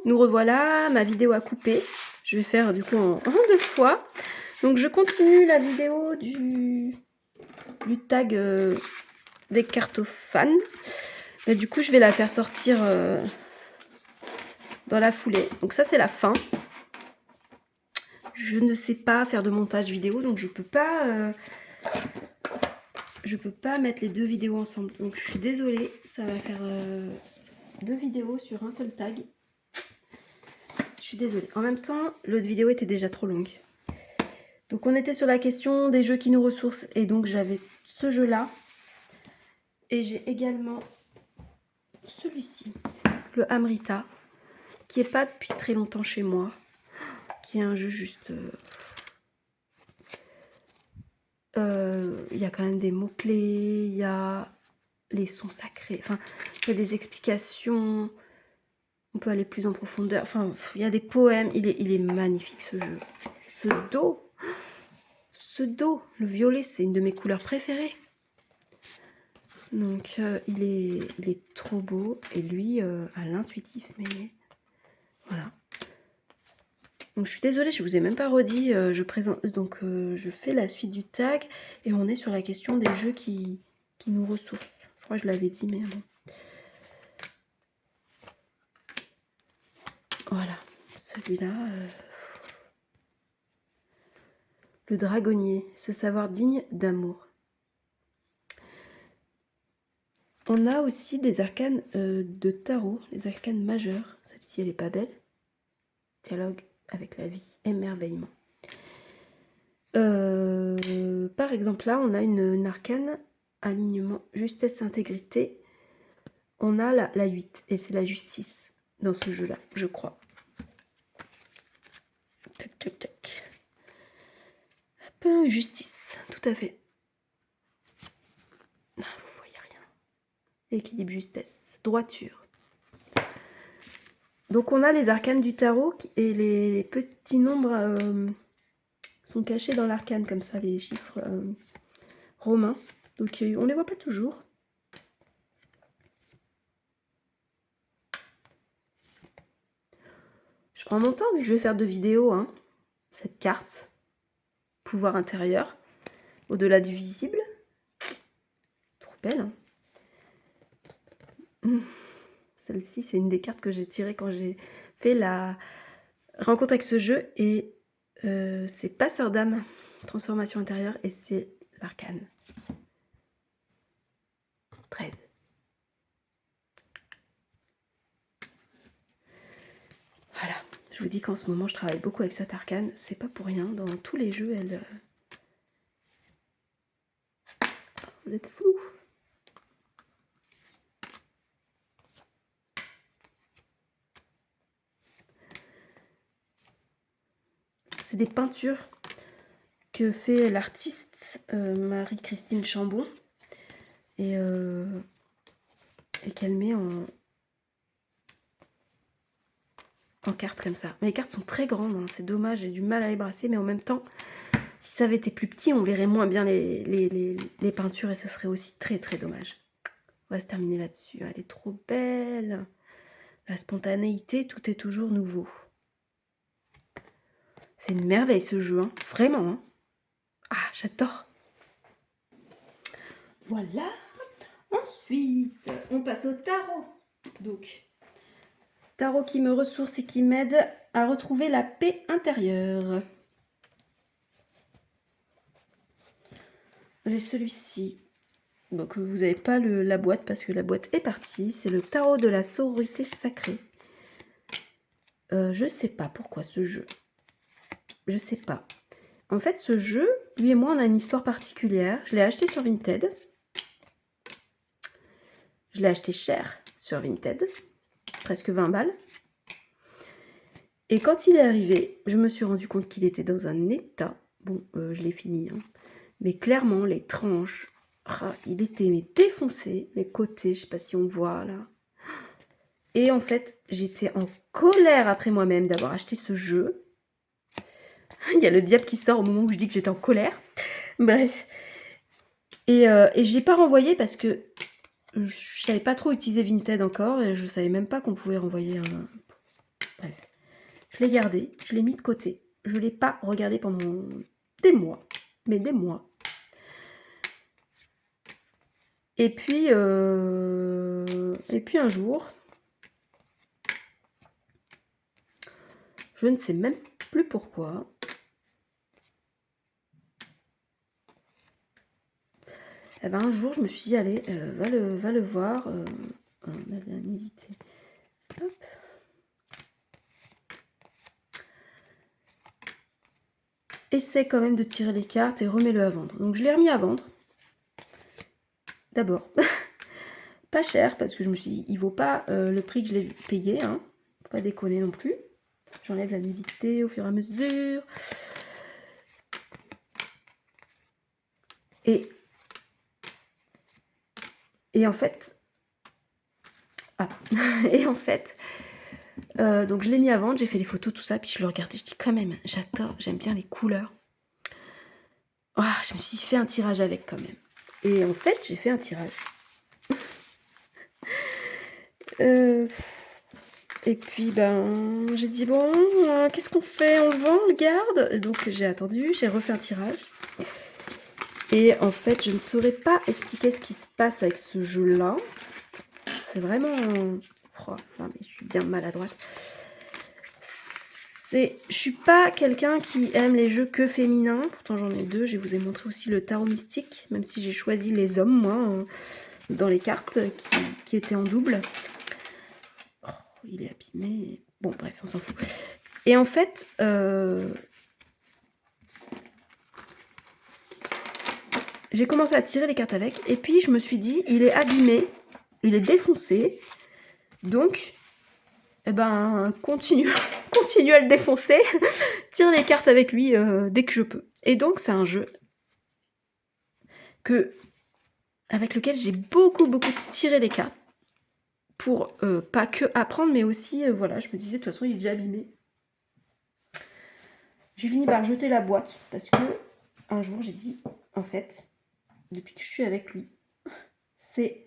nous revoilà, ma vidéo a coupé. Je vais faire du coup en 2 fois. Donc je continue la vidéo du tag des cartophanes. Mais du coup je vais la faire sortir dans la foulée. Donc ça c'est la fin. Je ne sais pas faire de montage vidéo, donc je peux pas mettre les 2 vidéos ensemble. Donc je suis désolée, ça va faire 2 vidéos sur un seul tag. Je suis désolée. En même temps, l'autre vidéo était déjà trop longue. Donc on était sur la question des jeux qui nous ressourcent. Et donc j'avais ce jeu-là. Et j'ai également celui-ci, le Amrita, qui est pas depuis très longtemps chez moi. Qui est un jeu juste... il y a quand même des mots-clés, il y a les sons sacrés. Enfin, il y a des explications. On peut aller plus en profondeur. Enfin, il y a des poèmes. Il est magnifique ce jeu. Ce dos, le violet, c'est une de mes couleurs préférées. Donc, il est trop beau. Et lui, à l'intuitif, mais voilà. Donc, je suis désolée, je vous ai même pas redit. Je présente, donc, je fais la suite du tag. Et on est sur la question des jeux qui nous ressourcent. Je crois que je l'avais dit, mais bon. Voilà. Celui-là... Le dragonnier, se savoir digne d'amour. On a aussi des arcanes de tarot, les arcanes majeures. Celle-ci, elle est pas belle. Dialogue avec la vie, émerveillement. Par exemple, là, on a une arcane, alignement, justesse, intégrité. On a la 8, et c'est la justice dans ce jeu-là, je crois. Tac, tac, tac. Hop, justice, tout à fait. Ah, vous voyez rien. Équilibre, justesse, droiture. Donc on a les arcanes du tarot et les petits nombres sont cachés dans l'arcane, comme ça, les chiffres romains. Donc on ne les voit pas toujours. Je prends mon temps vu que je vais faire 2 vidéos. Hein. Cette carte, pouvoir intérieur, au-delà du visible. Trop belle. Hein. Celle-ci, c'est une des cartes que j'ai tirées quand j'ai fait la rencontre avec ce jeu. Et c'est Passeur d'âme, transformation intérieure, et c'est l'arcane. 13. Voilà, je vous dis qu'en ce moment, je travaille beaucoup avec cette arcane. C'est pas pour rien. Dans tous les jeux, elle... Vous êtes flou. C'est des peintures que fait l'artiste Marie-Christine Chambon et qu'elle met en cartes comme ça. Mais les cartes sont très grandes, hein, c'est dommage, j'ai du mal à les brasser, mais en même temps, si ça avait été plus petit, on verrait moins bien les peintures et ce serait aussi très très dommage. On va se terminer là-dessus. Elle est trop belle. La spontanéité, tout est toujours nouveau. C'est une merveille ce jeu, hein. Vraiment. Hein. Ah, j'adore. Voilà. Ensuite, on passe au tarot. Donc, tarot qui me ressource et qui m'aide à retrouver la paix intérieure. J'ai celui-ci. Donc, vous n'avez pas la boîte parce que la boîte est partie. C'est le tarot de la sororité sacrée. Je sais pas pourquoi ce jeu. Je sais pas. En fait, ce jeu, lui et moi, on a une histoire particulière. Je l'ai acheté sur Vinted. Je l'ai acheté cher sur Vinted. Presque 20 balles. Et quand il est arrivé, je me suis rendu compte qu'il était dans un état. Bon, je l'ai fini. Hein. Mais clairement, les tranches, il était défoncé. Les côtés, je sais pas si on voit là. Et en fait, j'étais en colère après moi-même d'avoir acheté ce jeu. Il y a le diable qui sort au moment où je dis que j'étais en colère. Bref. Et je l'ai pas renvoyé parce que je savais pas trop utiliser Vinted encore. Et je savais même pas qu'on pouvait renvoyer l'ai gardé, je l'ai mis de côté. Je ne l'ai pas regardé pendant des mois, mais des mois. Et puis un jour, je ne sais même plus pourquoi, eh ben, un jour, je me suis dit, allez, va le voir. On a la nudité. Hop. Essaie quand même de tirer les cartes et remets-le à vendre. Donc je l'ai remis à vendre. D'abord. Pas cher, parce que je me suis dit, il vaut pas le prix que je les ai payés. Hein. Faut pas déconner non plus. J'enlève la nudité au fur et à mesure. Et en fait... Ah. Et en fait... donc je l'ai mis à vendre, j'ai fait les photos, tout ça, puis je le regardais, je dis quand même, j'adore, j'aime bien les couleurs. Oh, je me suis fait un tirage avec quand même. Et en fait, j'ai fait un tirage. Et puis, ben, j'ai dit, bon, qu'est-ce qu'on fait? On le vend, on le garde? Donc j'ai attendu, j'ai refait un tirage. Et en fait, je ne saurais pas expliquer ce qui se passe avec ce jeu-là. C'est vraiment... Oh, non, mais je suis bien maladroite. Je suis pas quelqu'un qui aime les jeux que féminins. Pourtant, j'en ai deux. Je vous ai montré aussi le tarot mystique, même si j'ai choisi les hommes, moi, dans les cartes qui étaient en double. Oh, il est abîmé. Bon, bref, on s'en fout. Et en fait... j'ai commencé à tirer les cartes avec, et puis je me suis dit, il est abîmé, il est défoncé, donc, eh ben, continue à le défoncer, tire les cartes avec lui dès que je peux. Et donc, c'est un jeu avec lequel j'ai beaucoup tiré les cartes, pour pas que apprendre, mais aussi, voilà, je me disais, de toute façon, il est déjà abîmé. J'ai fini par jeter la boîte, parce que un jour, j'ai dit, en fait, depuis que je suis avec lui, c'est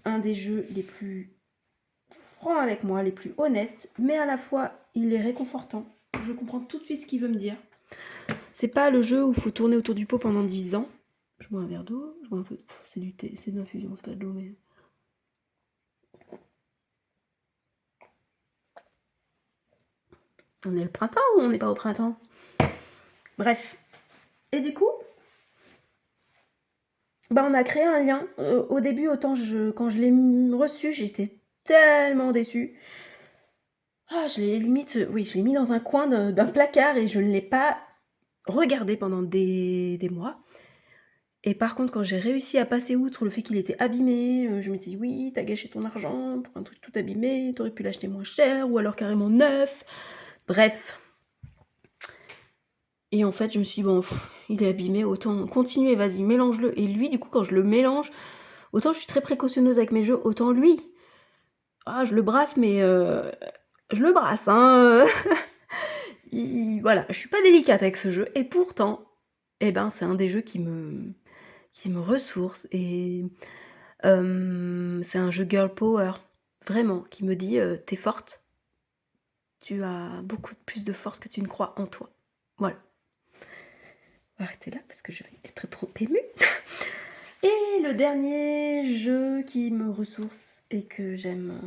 un des jeux les plus francs avec moi, les plus honnêtes, mais à la fois, il est réconfortant. Je comprends tout de suite ce qu'il veut me dire. C'est pas le jeu où il faut tourner autour du pot pendant 10 ans. Je bois un verre d'eau, je bois un peu... C'est du thé, c'est de l'infusion, c'est pas de l'eau, mais... On est le printemps ou on n'est pas au printemps? Bref. Et du coup, bah on a créé un lien. Au début, autant quand je l'ai reçu, j'étais tellement déçue. Ah, je l'ai mis dans un coin d'un placard et je ne l'ai pas regardé pendant des mois. Et par contre, quand j'ai réussi à passer outre le fait qu'il était abîmé, je m'étais dit, oui, t'as gâché ton argent pour un truc tout abîmé, t'aurais pu l'acheter moins cher, ou alors carrément neuf. Bref. Et en fait, je me suis dit, bon, il est abîmé, autant continuer, vas-y, mélange-le. Et lui, du coup, quand je le mélange, autant je suis très précautionneuse avec mes jeux, autant lui, je le brasse, mais je le brasse, hein. Voilà, je suis pas délicate avec ce jeu. Et pourtant, eh ben, c'est un des jeux qui me ressource. Et c'est un jeu girl power, vraiment, qui me dit, t'es forte. Tu as beaucoup plus de force que tu ne crois en toi. Voilà. On va arrêter là parce que je vais être trop émue. Et le dernier jeu qui me ressource et que j'aime,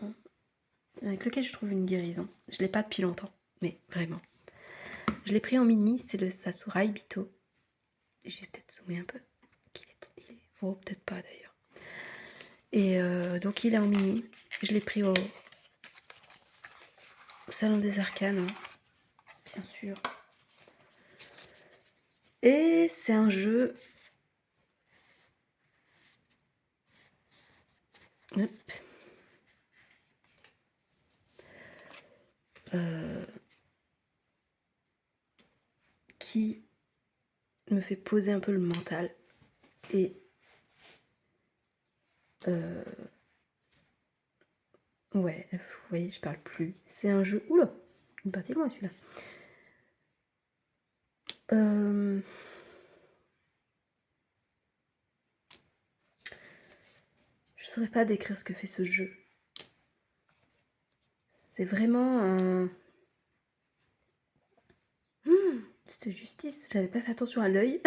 avec lequel je trouve une guérison. Je l'ai pas depuis longtemps, mais vraiment. Je l'ai pris en mini, c'est le Sakurai Bito. Je vais peut-être zoomer un peu. Oh, peut-être pas d'ailleurs. Et donc il est en mini. Je l'ai pris au Salon des Arcanes, hein, bien sûr. Et c'est un jeu... Hop. Qui me fait poser un peu le mental. Et... ouais, vous voyez, je parle plus. C'est un jeu... Oula, une partie loin celui-là. Je saurais pas décrire ce que fait ce jeu. C'est vraiment un... de justice. J'avais pas fait attention à l'œil.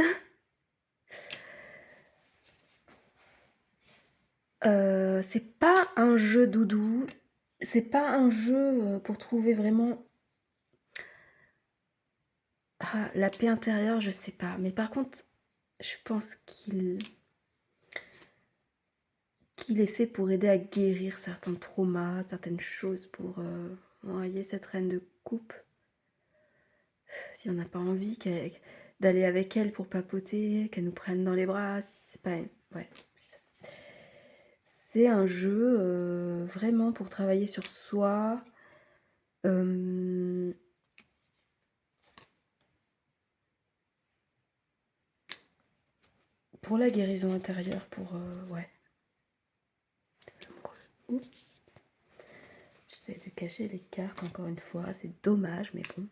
C'est pas un jeu doudou. C'est pas un jeu pour trouver vraiment la paix intérieure, je sais pas. Mais par contre, je pense qu'il est fait pour aider à guérir certains traumas, certaines choses pour envoyer cette reine de coupe. Si on n'a pas envie d'aller avec elle pour papoter, qu'elle nous prenne dans les bras, si c'est pas... Ouais. C'est un jeu vraiment pour travailler sur soi. Pour la guérison intérieure, pour... ouais. C'est amoureux. Oups. J'essaie de cacher les cartes encore une fois. C'est dommage, mais bon.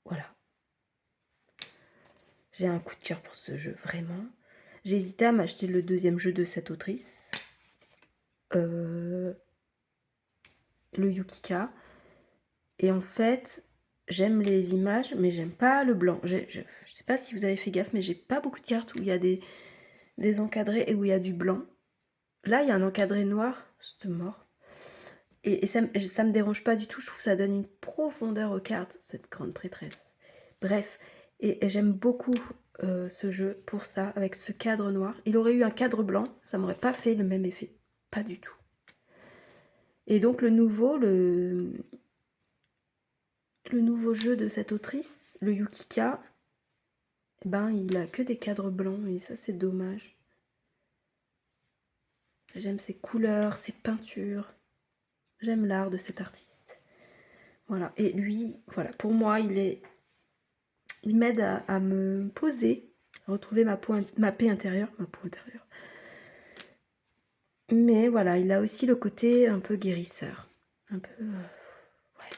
Voilà. J'ai un coup de cœur pour ce jeu, vraiment. J'ai hésité à m'acheter le deuxième jeu de cette autrice. Le Yukika. Et en fait, j'aime les images, mais j'aime pas le blanc. Je sais pas si vous avez fait gaffe, mais j'ai pas beaucoup de cartes où il y a des encadrés et où il y a du blanc. Là, il y a un encadré noir, c'est mort. Et ça me dérange pas du tout, je trouve que ça donne une profondeur aux cartes, cette grande prêtresse. Bref, et j'aime beaucoup ce jeu pour ça, avec ce cadre noir. Il aurait eu un cadre blanc, ça m'aurait pas fait le même effet, pas du tout. Et donc le nouveau jeu de cette autrice, le Yukika, ben il a que des cadres blancs, et ça c'est dommage. J'aime ses couleurs, ses peintures. J'aime l'art de cet artiste. Voilà. Et lui, voilà, pour moi, il m'aide à me poser, à retrouver ma paix intérieure, ma peau intérieure. Mais voilà, il a aussi le côté un peu guérisseur. Un peu... ouais.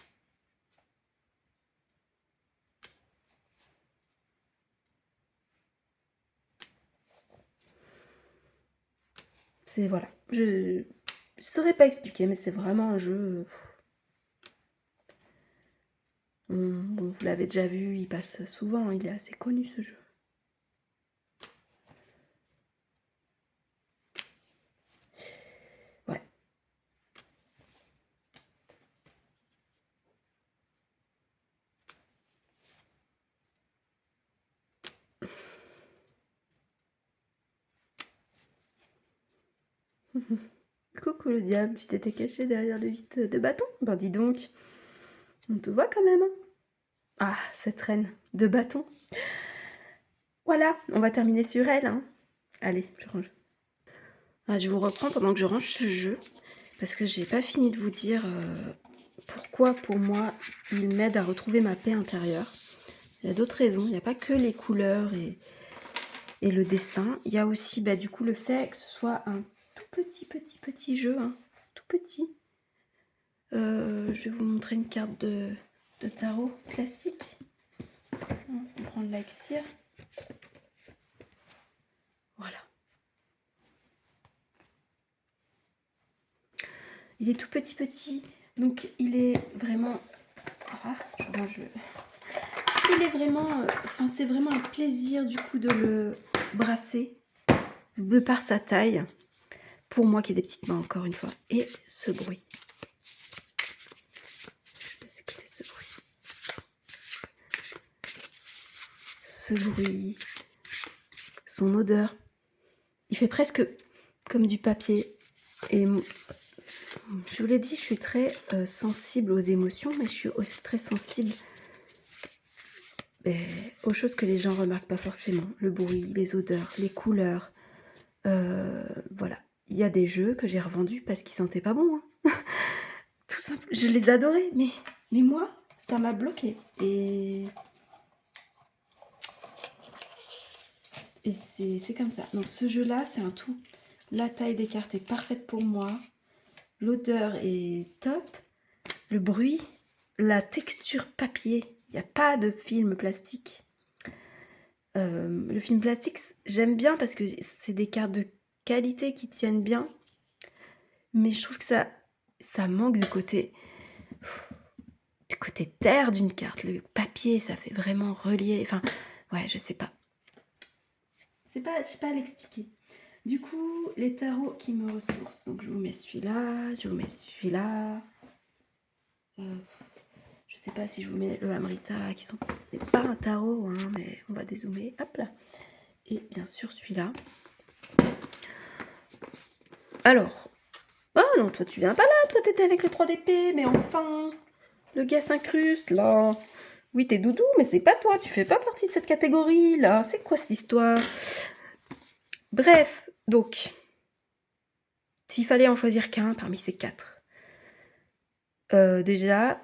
C'est voilà. Je saurais pas expliquer, mais c'est vraiment un jeu... Bon, vous l'avez déjà vu, il passe souvent, il est assez connu ce jeu. Ouais. Coucou le diable, tu t'étais caché derrière le 8 de bâton? Ben dis donc, on te voit quand même. Ah, cette reine de bâton. Voilà, on va terminer sur elle. Hein. Allez, je range. Ah, je vous reprends pendant que je range ce jeu, parce que j'ai pas fini de vous dire pourquoi pour moi il m'aide à retrouver ma paix intérieure. Il y a d'autres raisons, il n'y a pas que les couleurs et le dessin. Il y a aussi du coup le fait que ce soit un tout petit jeu, hein, tout petit. Je vais vous montrer une carte de tarot classique. On va prendre l'Axir. Voilà. Il est tout petit, donc il est vraiment... Ah, je range le... Il est vraiment... Enfin, c'est vraiment un plaisir du coup de le brasser, de par sa taille. Pour moi qui ai des petites mains encore une fois. Et ce bruit. Je vais écouter ce bruit. Ce bruit. Son odeur. Il fait presque comme du papier. Et je vous l'ai dit, je suis très sensible aux émotions, mais je suis aussi très sensible aux choses que les gens remarquent pas forcément. Le bruit, les odeurs, les couleurs. Voilà. Il y a des jeux que j'ai revendus parce qu'ils sentaient pas bon. Hein. Tout simple. Je les adorais, mais moi, ça m'a bloqué. Et c'est comme ça. Donc ce jeu-là, c'est un tout. La taille des cartes est parfaite pour moi. L'odeur est top. Le bruit, la texture papier. Il n'y a pas de film plastique. Le film plastique, j'aime bien parce que c'est des cartes de qualité qui tiennent bien. Mais je trouve que ça manque du côté côté terre d'une carte. Le papier, ça fait vraiment relier. Enfin, ouais, je sais pas. Je sais pas à l'expliquer. Du coup, les tarots qui me ressourcent. Donc, je vous mets celui-là, je vous mets celui-là. Je sais pas si je vous mets le Amrita, qui sont c'est pas un tarot, hein, mais on va dézoomer. Hop là. Et bien sûr, celui-là. Alors. Oh non, toi, tu viens pas là. Toi, t'étais avec le 3 d'épée. Mais enfin, le gars s'incruste, là. Oui, t'es doudou, mais c'est pas toi. Tu fais pas partie de cette catégorie, là. C'est quoi cette histoire? Bref, donc, s'il fallait en choisir qu'un parmi ces 4, déjà,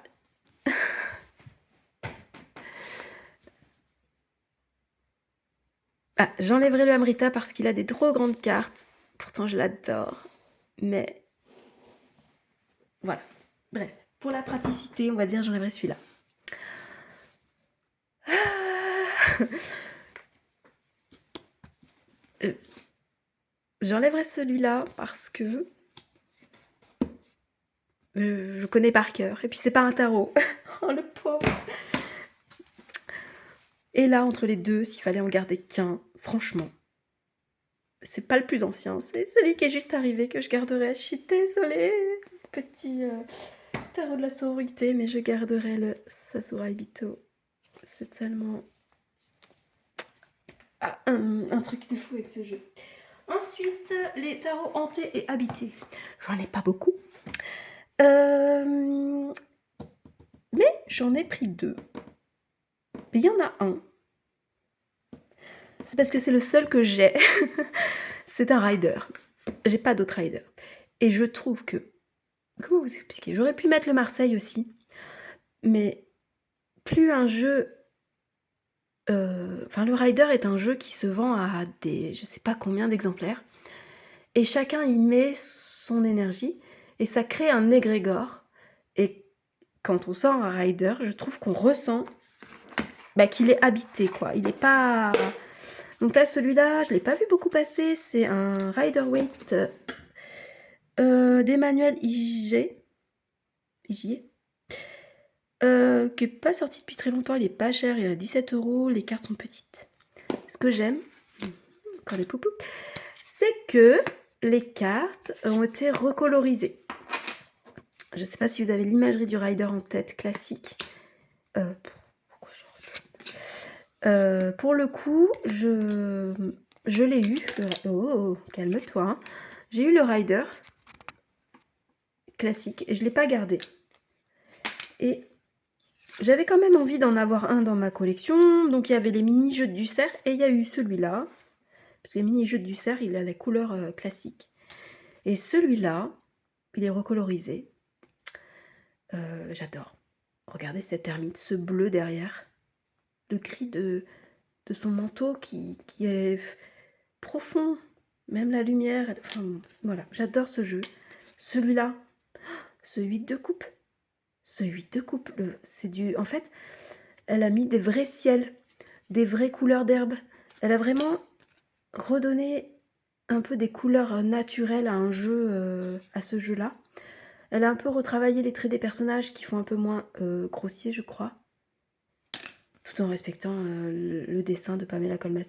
j'enlèverai le Amrita parce qu'il a des trop grandes cartes. Pourtant, je l'adore. Mais, voilà. Bref, pour la praticité, on va dire j'enlèverai celui-là. J'enlèverai celui-là parce que je connais par cœur. Et puis, c'est pas un tarot. Oh, le pauvre. Et là, entre les deux, s'il fallait en garder qu'un, franchement, c'est pas le plus ancien, c'est celui qui est juste arrivé que je garderai. Je suis désolée, petit tarot de la sororité, mais je garderai le Sakurai Bito. C'est tellement un truc de fou avec ce jeu. Ensuite, les tarots hantés et habités. J'en ai pas beaucoup. Mais j'en ai pris 2. Il y en a un. C'est parce que c'est le seul que j'ai. C'est un rider. J'ai pas d'autre rider. Et je trouve que... Comment vous expliquer? J'aurais pu mettre le Marseille aussi. Mais plus un jeu... Enfin, le rider est un jeu qui se vend à des... Je sais pas combien d'exemplaires. Et chacun y met son énergie. Et ça crée un égrégore. Et quand on sort un rider, je trouve qu'on ressent qu'il est habité, quoi. Il est pas... Donc là, celui-là, je l'ai pas vu beaucoup passer. C'est un Rider-Waite d'Emmanuel Igier. Qui est pas sorti depuis très longtemps. Il est pas cher, il a 17 €. Les cartes sont petites. Ce que j'aime, quand les poupous, c'est que les cartes ont été recolorisées. Je sais pas si vous avez l'imagerie du Rider en tête classique. Pourquoi je retourne pour le coup, je l'ai eu. Oh, calme-toi. Hein. J'ai eu le Rider classique et je l'ai pas gardé. Et j'avais quand même envie d'en avoir un dans ma collection. Donc il y avait les mini-jeux de Dussert et il y a eu celui-là. Parce que les mini-jeux de Dussert, il a la couleur classique. Et celui-là, il est recolorisé. J'adore. Regardez cette ermite, ce bleu derrière. Le gris de son manteau qui est profond. Même la lumière. Enfin, voilà, j'adore ce jeu. Celui-là, ce 8 de coupe. Ce 8 de coupe, c'est du... En fait, elle a mis des vrais ciels, des vraies couleurs d'herbe. Elle a vraiment redonné un peu des couleurs naturelles à un jeu, à ce jeu-là. Elle a un peu retravaillé les traits des personnages qui font un peu moins grossiers, je crois. Tout en respectant le dessin de Pamela Colman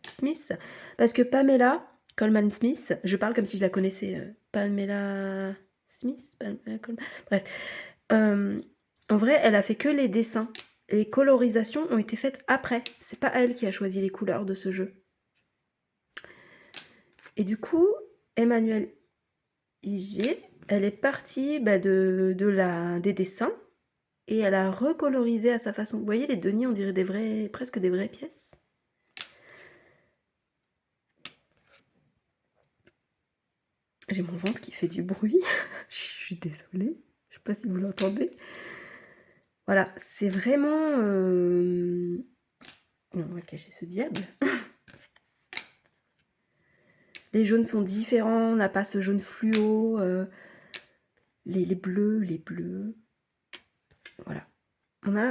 Smith. Parce que Pamela Colman Smith, je parle comme si je la connaissais. Pamela Smith, Pamela Colman... Bref. En vrai, elle a fait que les dessins. Les colorisations ont été faites après. C'est pas elle qui a choisi les couleurs de ce jeu. Et du coup, Emmanuel Igier, elle est partie des dessins et elle a recolorisé à sa façon. Vous voyez, les deniers, on dirait presque des vraies pièces. J'ai mon ventre qui fait du bruit. Je suis désolée. Je sais pas si vous l'entendez. Voilà, c'est vraiment... On va cacher ce diable. Les jaunes sont différents, on n'a pas ce jaune fluo. Les bleus. Voilà. On a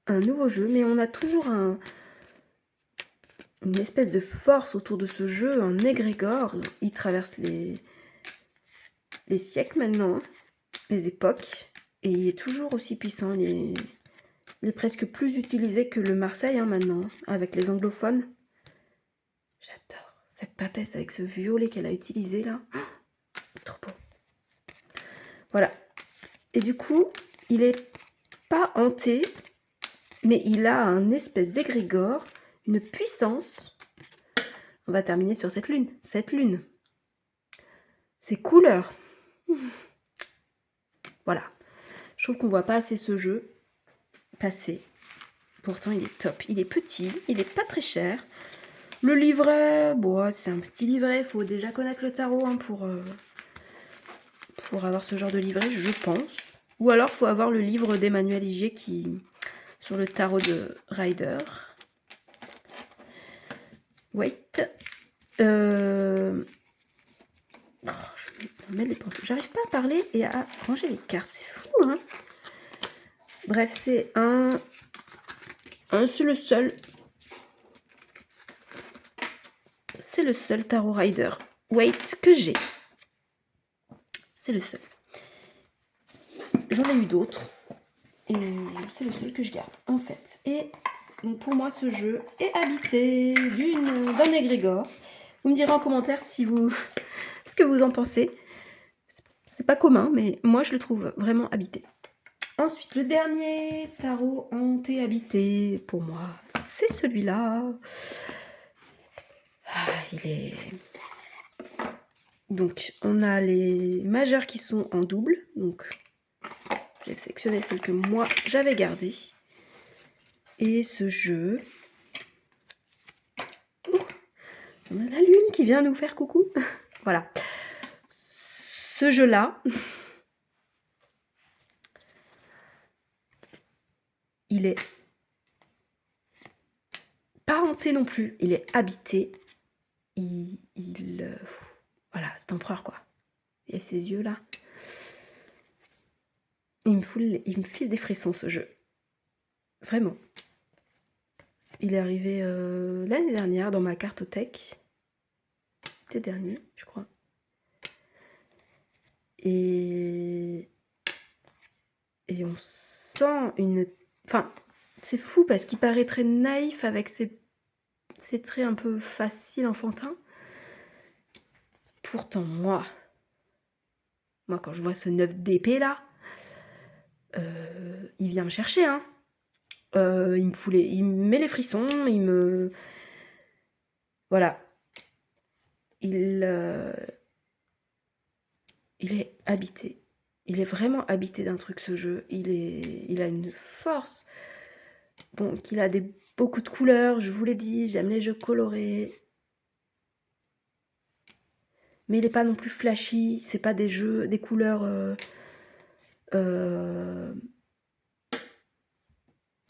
un nouveau jeu, mais on a toujours une espèce de force autour de ce jeu, un égrégore. Il traverse les siècles maintenant, les époques. Et il est toujours aussi puissant. Il est presque plus utilisé que le Marseille maintenant, avec les anglophones. J'adore cette papesse avec ce violet qu'elle a utilisé là. Trop beau. Voilà. Et du coup, il est pas hanté, mais il a un espèce d'égrégore, une puissance. On va terminer sur cette lune. Cette lune. Ses couleurs. Voilà. Je trouve qu'on voit pas assez ce jeu passer. Pourtant, il est top. Il est petit, il est pas très cher. Le livret, bon, c'est un petit livret. Il faut déjà connaître le tarot hein, pour avoir ce genre de livret, je pense. Ou alors, il faut avoir le livre d'Emmanuel Igier sur le tarot de Rider. Wait. Je mets les pinceaux. J'arrive pas à parler et à ranger les cartes. C'est fou, hein. Bref, c'est c'est le seul. C'est le seul tarot Rider Wait que j'ai. C'est le seul. J'en ai eu d'autres. Et c'est le seul que je garde, en fait. Et donc pour moi, ce jeu est habité d'un égrégore. Vous me direz en commentaire ce que vous en pensez. C'est pas commun, mais moi, je le trouve vraiment habité. Ensuite, le dernier tarot hanté habité, pour moi, c'est celui-là. Il est... Donc, on a les majeurs qui sont en double. Donc, j'ai sélectionné celle que moi, j'avais gardée. Et ce jeu... On a la lune qui vient nous faire coucou. Voilà. Ce jeu-là... Il est pas hanté non plus. Il est habité. Voilà, c'est empereur, quoi. Et ses yeux, là... Il me file des frissons, ce jeu. Vraiment. Il est arrivé l'année dernière dans ma cartothèque. L'été dernier, je crois. Et on sent une... Enfin, c'est fou parce qu'il paraît très naïf avec ses traits un peu faciles, enfantins. Pourtant, moi, quand je vois ce 9 d'épée, là, il vient me chercher, hein. Il me met les frissons, Voilà. Il est habité. Il est vraiment habité d'un truc, ce jeu. Il a une force. Bon, qu'il a beaucoup de couleurs, je vous l'ai dit, j'aime les jeux colorés. Mais il n'est pas non plus flashy, c'est pas des couleurs...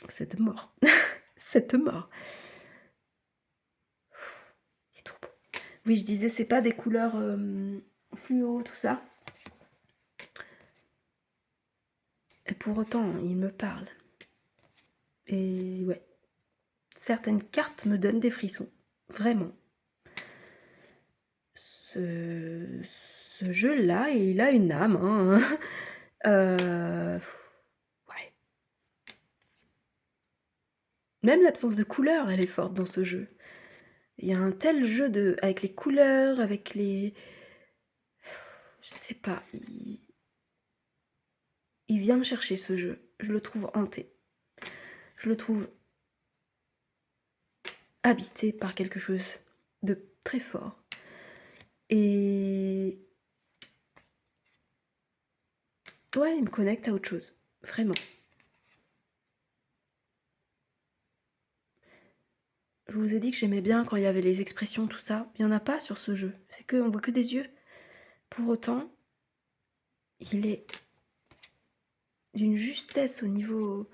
Cette mort. Cette mort. Il est trop beau. Oui, je disais, c'est pas des couleurs fluo, tout ça. Et pour autant, il me parle. Et ouais. Certaines cartes me donnent des frissons. Vraiment. Ce jeu-là, il a une âme. Hein. Ouais. Même l'absence de couleurs, elle est forte dans ce jeu. Il y a un tel jeu avec les couleurs, avec les... Je sais pas. Il vient me chercher, ce jeu. Je le trouve hanté. Je le trouve habité par quelque chose de très fort. Et... ouais, il me connecte à autre chose. Vraiment. Je vous ai dit que j'aimais bien quand il y avait les expressions, tout ça. Il n'y en a pas sur ce jeu. On voit que des yeux. Pour autant, il est d'une justesse au niveau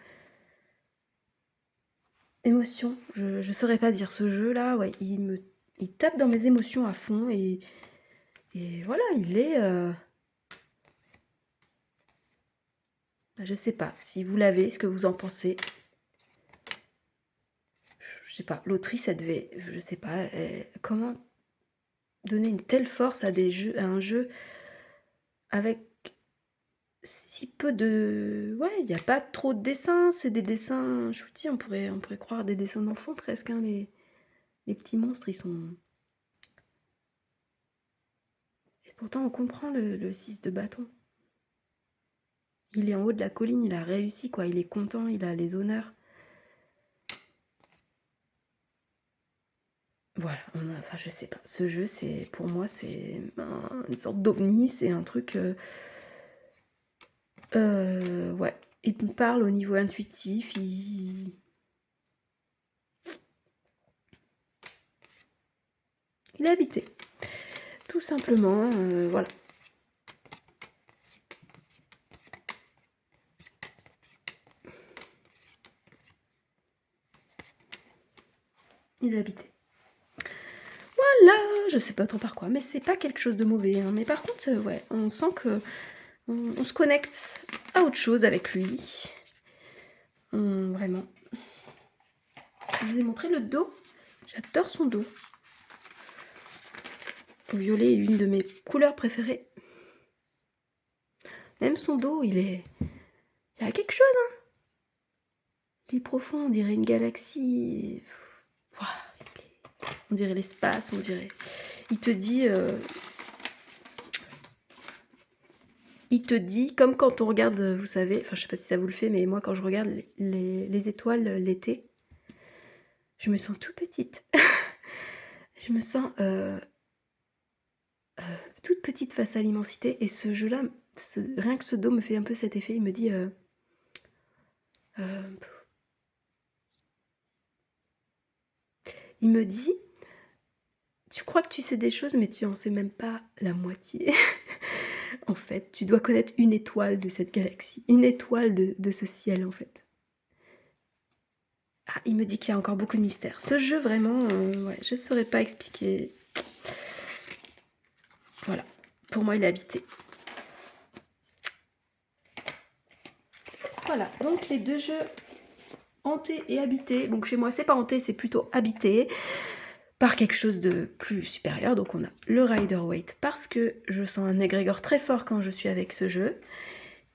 émotion. Je ne saurais pas dire ce jeu-là. Ouais, il tape dans mes émotions à fond et voilà, il est... Je sais pas si vous l'avez, ce que vous en pensez. Je sais pas, l'autrice, elle devait... Je sais pas, comment donner une telle force à un jeu avec si peu de... Ouais, il n'y a pas trop de dessins, c'est des dessins... Je vous dis, on pourrait croire des dessins d'enfants presque, hein, les petits monstres, ils sont... Et pourtant, on comprend le 6 de bâton. Il est en haut de la colline, il a réussi, quoi. Il est content, il a les honneurs. Voilà, enfin je sais pas. Ce jeu, c'est pour moi, c'est une sorte d'ovni, c'est un truc... ouais, il me parle au niveau intuitif, il est habité. Tout simplement, voilà. Il est habité. Voilà, je sais pas trop par quoi, mais c'est pas quelque chose de mauvais, hein. Mais par contre, ouais, on sent que on se connecte à autre chose avec lui. Vraiment. Je vous ai montré le dos. J'adore son dos. Le violet est une de mes couleurs préférées. Même son dos, il y a quelque chose, hein. Il est profond, on dirait une galaxie. Ouah, on dirait l'espace, on dirait... Il te dit, comme quand on regarde, vous savez, enfin je sais pas si ça vous le fait, mais moi quand je regarde les étoiles l'été, je me sens toute petite. Je me sens toute petite face à l'immensité. Et ce jeu-là, rien que ce dos me fait un peu cet effet. Il me dit... il me dit... Tu crois que tu sais des choses, mais tu en sais même pas la moitié. En fait, tu dois connaître une étoile de cette galaxie. Une étoile de ce ciel, en fait. Ah, il me dit qu'il y a encore beaucoup de mystères. Ce jeu, vraiment, ouais, je ne saurais pas expliquer. Voilà. Pour moi, il est habité. Voilà. Donc, les deux jeux hantés et habités. Donc, chez moi, c'est pas hanté, c'est plutôt habité par quelque chose de plus supérieur. Donc, on a le Rider-Waite parce que je sens un égrégore très fort quand je suis avec ce jeu.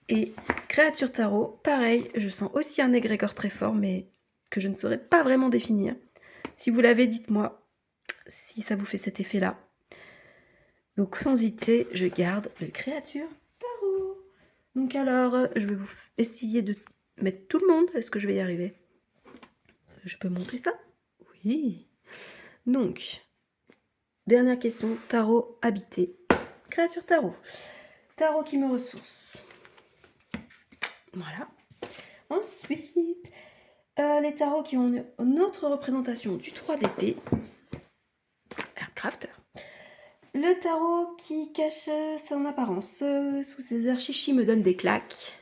Et Créature Tarot, pareil, je sens aussi un égrégore très fort, mais que je ne saurais pas vraiment définir. Si vous l'avez, dites-moi si ça vous fait cet effet-là. Donc sans hésiter, je garde le Créature Tarot. Donc alors, je vais vous essayer de mettre tout le monde. Est-ce que je vais y arriver? Je peux montrer ça? Oui. Donc, dernière question, tarot habité. Créature Tarot. Tarot qui me ressource. Voilà. Ensuite, les tarots qui ont une autre représentation du 3 d'épée. Aircrafter. Le tarot qui cache son apparence sous ses airs chichi me donne des claques.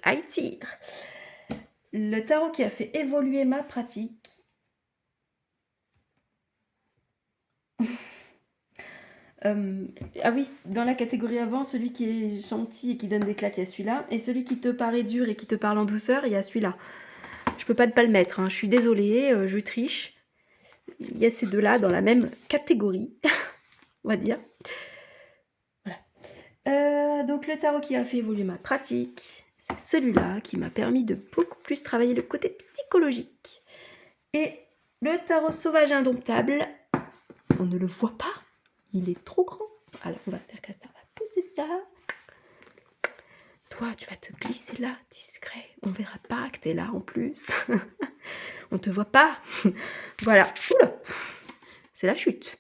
Lightyear. Le tarot qui a fait évoluer ma pratique. Ah oui, dans la catégorie avant, celui qui est gentil et qui donne des claques, il y a celui-là. Et celui qui te paraît dur et qui te parle en douceur, il y a celui-là. Je peux pas ne pas le mettre, hein. Je suis désolée, je triche. Il y a ces deux-là dans la même catégorie, on va dire. Voilà. Donc le tarot qui a fait évoluer ma pratique, c'est celui-là qui m'a permis de beaucoup plus travailler le côté psychologique. Et le tarot sauvage indomptable, on ne le voit pas, il est trop grand. Alors on va faire comme ça, on va pousser ça. Toi, tu vas te glisser là, discret. On verra pas que t'es là en plus. On te voit pas. Voilà. Oula. C'est la chute.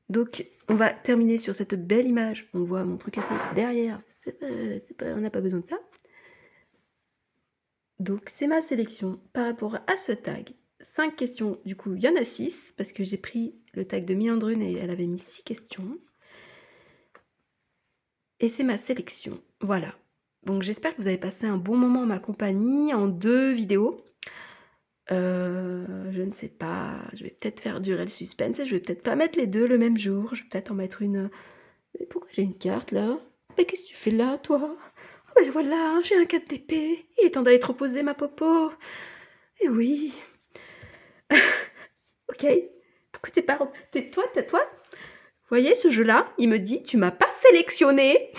Donc, on va terminer sur cette belle image. On voit mon truc à tête derrière. On n'a pas besoin de ça. Donc, c'est ma sélection par rapport à ce tag. 5 questions, du coup, il y en a 6, parce que j'ai pris le tag de Miandrune et elle avait mis 6 questions. Et c'est ma sélection. Voilà. Donc, j'espère que vous avez passé un bon moment en ma compagnie, en 2 vidéos. Je ne sais pas, je vais peut-être faire durer le suspense et je vais peut-être pas mettre les deux le même jour. Je vais peut-être en mettre une... Mais pourquoi j'ai une carte là? Mais qu'est-ce que tu fais là, toi? Oh ben voilà, j'ai un 4 d'épée. Il est temps d'aller te reposer, ma popo. Eh oui. Ok. Pourquoi t'es pas... Toi, vous voyez ce jeu-là? Il me dit, tu m'as pas sélectionné.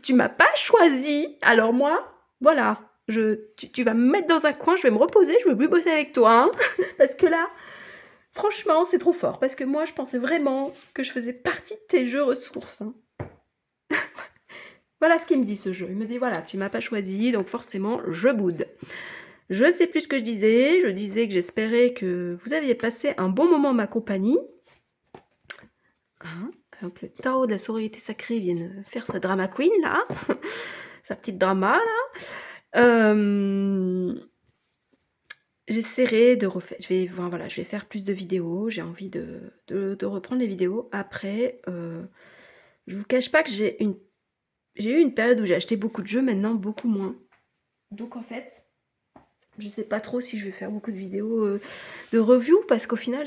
tu m'as pas choisi. Alors moi, voilà, tu vas me mettre dans un coin, je vais me reposer, je veux plus bosser avec toi. Hein, parce que là, franchement, c'est trop fort. Parce que moi, je pensais vraiment que je faisais partie de tes jeux ressources. Hein. Voilà ce qu'il me dit, ce jeu. Il me dit, voilà, tu m'as pas choisi, donc forcément, je boude. Je sais plus ce que je disais. Je disais que j'espérais que vous aviez passé un bon moment en ma compagnie. Hein, donc le tarot de la sororité sacrée vienne faire sa drama queen, là. Sa petite drama, là. J'essaierai de refaire. Je vais faire plus de vidéos. J'ai envie de reprendre les vidéos. Après, je vous cache pas que j'ai eu une période où j'ai acheté beaucoup de jeux, maintenant beaucoup moins. Donc en fait, je sais pas trop si je vais faire beaucoup de vidéos de review parce qu'au final,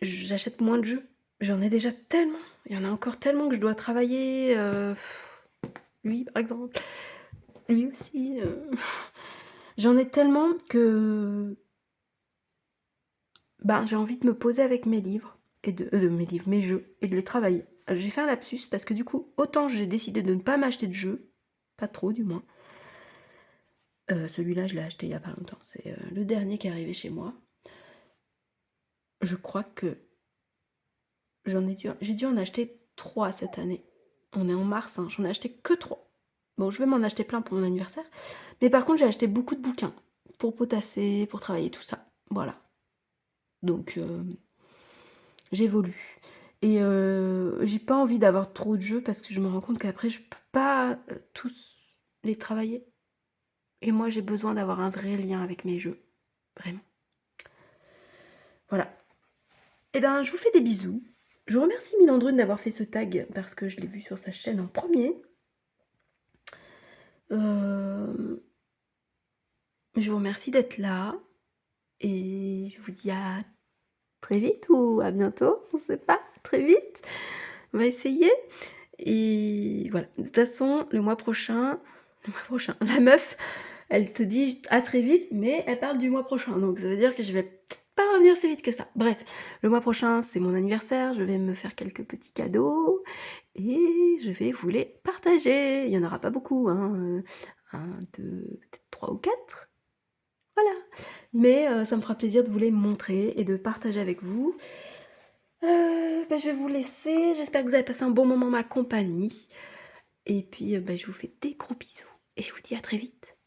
j'achète moins de jeux. J'en ai déjà tellement. Il y en a encore tellement que je dois travailler. Lui, par exemple. Lui aussi. J'en ai tellement que j'ai envie de me poser avec mes livres. Et mes jeux. Et de les travailler. J'ai fait un lapsus parce que du coup, autant j'ai décidé de ne pas m'acheter de jeux. Pas trop, du moins. Celui-là, je l'ai acheté il y a pas longtemps. C'est le dernier qui est arrivé chez moi. Je crois que j'ai dû en acheter 3 cette année. On est en mars, hein, j'en ai acheté que 3. Bon, je vais m'en acheter plein pour mon anniversaire. Mais par contre, j'ai acheté beaucoup de bouquins pour potasser, pour travailler, tout ça. Voilà. Donc, j'évolue. Et j'ai pas envie d'avoir trop de jeux parce que je me rends compte qu'après, je peux pas tous les travailler. Et moi, j'ai besoin d'avoir un vrai lien avec mes jeux. Vraiment. Voilà. Eh ben, je vous fais des bisous. Je remercie Milandrune d'avoir fait ce tag parce que je l'ai vu sur sa chaîne en premier. Je vous remercie d'être là et je vous dis à très vite ou à bientôt, on sait pas, très vite. On va essayer. Et voilà, de toute façon, le mois prochain, la meuf, elle te dit à très vite, mais elle parle du mois prochain. Donc ça veut dire que je vais peut-être pas revenir si vite que ça. Bref, le mois prochain, c'est mon anniversaire, je vais me faire quelques petits cadeaux et je vais vous les partager. Il y en aura pas beaucoup, hein. 1, 2, peut-être 3 ou 4. Voilà. Mais ça me fera plaisir de vous les montrer et de partager avec vous. Je vais vous laisser. J'espère que vous avez passé un bon moment en ma compagnie. Et puis, je vous fais des gros bisous. Et je vous dis à très vite.